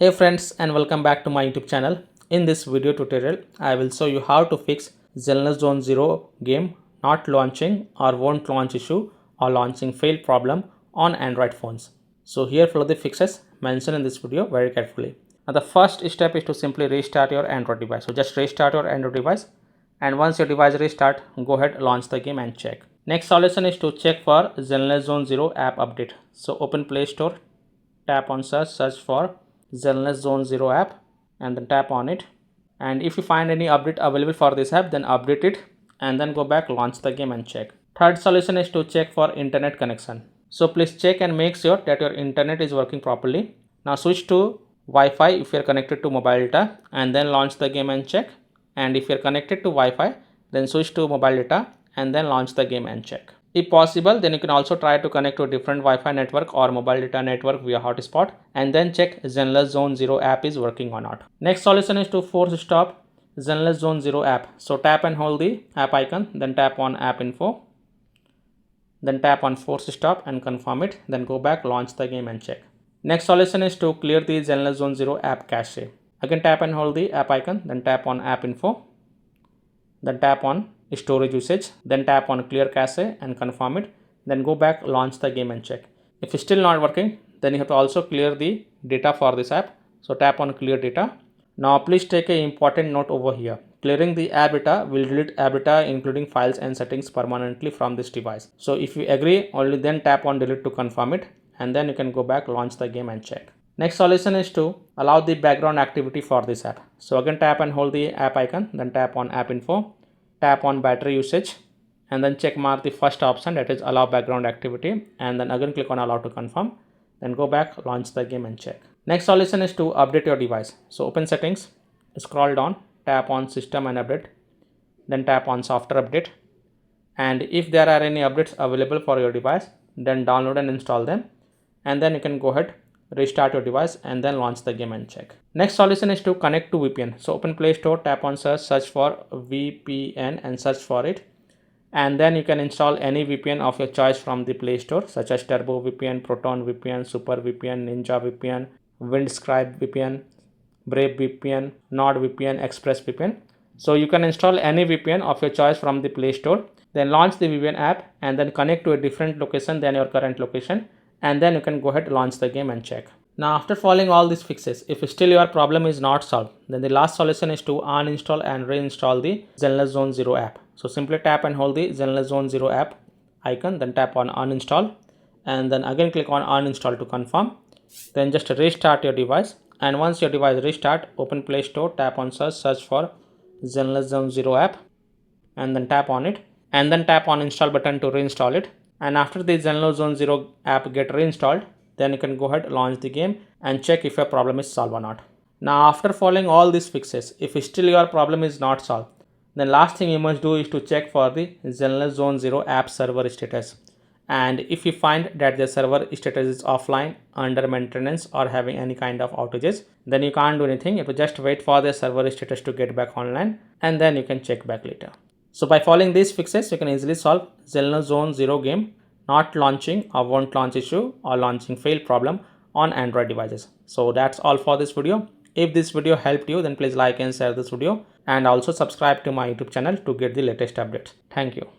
Hey friends, and welcome back to my YouTube channel. In this video tutorial, I will show you how to fix Zenless Zone 0 game not launching or won't launch issue or launching fail problem on Android phones. So here follow the fixes mentioned in this video very carefully. Now the first step is to simply restart your Android device. So just restart your Android device, and once your device restart, go ahead, launch the game and check. Next solution is to check for Zenless Zone 0 app update. So open Play Store, tap on search for Zenless Zone 0 app and then tap on it, and if you find any update available for this app, then update it and then go back, launch the game and check. Third solution is to check for internet connection. So please check and make sure that your internet is working properly. Now switch to Wi-Fi if you are connected to mobile data and then launch the game and check, and if you are connected to Wi-Fi, then switch to mobile data and then launch the game and check. If possible, then you can also try to connect to a different Wi-Fi network or mobile data network via hotspot and then check Zenless Zone 0 app is working or not. Next solution is to force stop Zenless Zone 0 app. So tap and hold the app icon, then tap on app info, then tap on force stop and confirm it, then go back, launch the game and check. Next solution is to clear the Zenless Zone 0 app cache. Again tap and hold the app icon, then tap on app info, then tap on storage usage, then tap on clear cache and confirm it, then go back, launch the game and check. If it's still not working, then you have to also clear the data for this app. So tap on clear data. Now please take an important note over here. Clearing the app data will delete app data including files and settings permanently from this device. So if you agree, only then tap on delete to confirm it, and then you can go back, launch the game and check. Next solution is to allow the background activity for this app. So again tap and hold the app icon, then tap on app info, tap on battery usage and then check mark the first option, that is allow background activity, and then again click on allow to confirm, then go back, launch the game and check. Next solution is to update your device. So open settings, scroll down, tap on system and update, then tap on software update, and if there are any updates available for your device, then download and install them, and then you can go ahead, restart your device and then launch the game and check. Next solution is to connect to VPN. So open Play Store, tap on search for VPN and search for it, and then you can install any VPN of your choice from the Play Store, such as Turbo VPN, Proton VPN, Super VPN, Ninja VPN, Windscribe VPN, Brave VPN, NordVPN, Express VPN. So you can install any VPN of your choice from the Play Store, then launch the VPN app and then connect to a different location than your current location, and then you can go ahead, launch the game and check. Now after following all these fixes, if still your problem is not solved, then the last solution is to uninstall and reinstall the Zenless Zone 0 app. So simply tap and hold the Zenless Zone 0 app icon, then tap on uninstall and then again click on uninstall to confirm, then just restart your device, and once your device restart, open Play Store, tap on search for Zenless Zone 0 app and then tap on it, and then tap on install button to reinstall it, and after the Zenless Zone 0 app get reinstalled, then you can go ahead, launch the game and check if your problem is solved or not. Now after following all these fixes, if still your problem is not solved, then last thing you must do is to check for the Zenless Zone 0 app server status, and if you find that the server status is offline, under maintenance or having any kind of outages, then you can't do anything. You have to just wait for the server status to get back online and then you can check back later. So by following these fixes, you can easily solve Zenless Zone 0 game not launching or won't launch issue or launching fail problem on Android devices. So that's all for this video. If this video helped you, then please like and share this video and also subscribe to my YouTube channel to get the latest updates. Thank you.